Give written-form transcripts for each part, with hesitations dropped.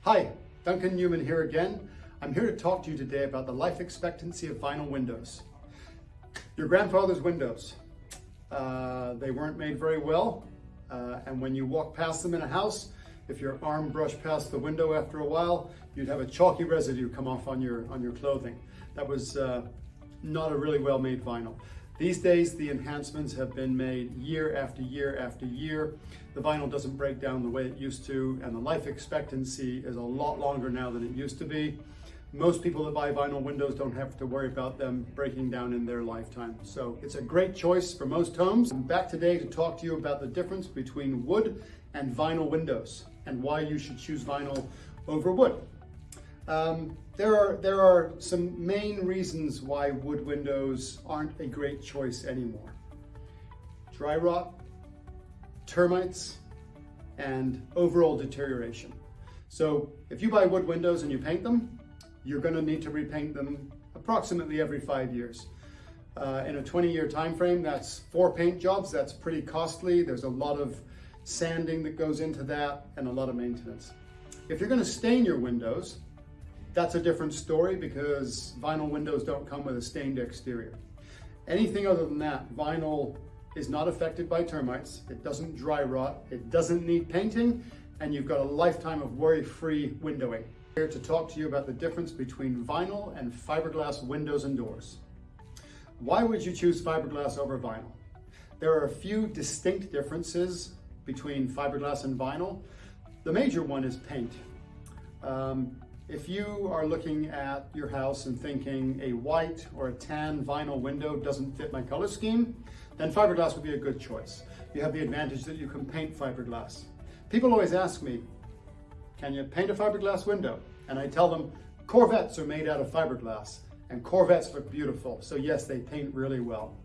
Hi, Duncan Newman here again. I'm here to talk to you today about the life expectancy of vinyl windows. Your grandfather's windows, they weren't made very well, and when you walk past them in a house, if your arm brushed past the window after a while, you'd have a chalky residue come off on your clothing. That was not a really well-made vinyl. These days, the enhancements have been made year after year after year. The vinyl doesn't break down the way it used to, and the life expectancy is a lot longer now than it used to be. Most people that buy vinyl windows don't have to worry about them breaking down in their lifetime. So it's a great choice for most homes. I'm back today to talk to you about the difference between wood and vinyl windows and why you should choose vinyl over wood. There are some main reasons why wood windows aren't a great choice anymore. Dry rot, termites, and overall deterioration. So if you buy wood windows and you paint them, you're going to need to repaint them approximately every 5 years. In a 20-year time frame, that's 4 paint jobs. That's pretty costly. There's a lot of sanding that goes into that and a lot of maintenance. If you're going to stain your windows, that's a different story because vinyl windows don't come with a stained exterior. Anything other than that, vinyl is not affected by termites. It doesn't dry rot. It doesn't need painting, and you've got a lifetime of worry-free windowing. Here to talk to you about the difference between vinyl and fiberglass windows and doors. Why would you choose fiberglass over vinyl? There are a few distinct differences between fiberglass and vinyl. The major one is paint. If you are looking at your house and thinking a white or a tan vinyl window doesn't fit my color scheme, then fiberglass would be a good choice. You have the advantage that you can paint fiberglass. People always ask me, can you paint a fiberglass window? And I tell them, Corvettes are made out of fiberglass, and Corvettes look beautiful. So yes, they paint really well.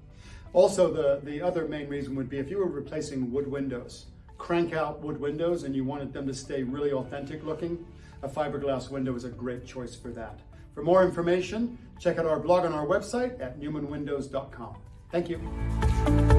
Also, the other main reason would be if you were replacing wood windows, crank out wood windows, and you wanted them to stay really authentic looking, a fiberglass window is a great choice for that. For more information, check out our blog on our website at newmanwindows.com. Thank you.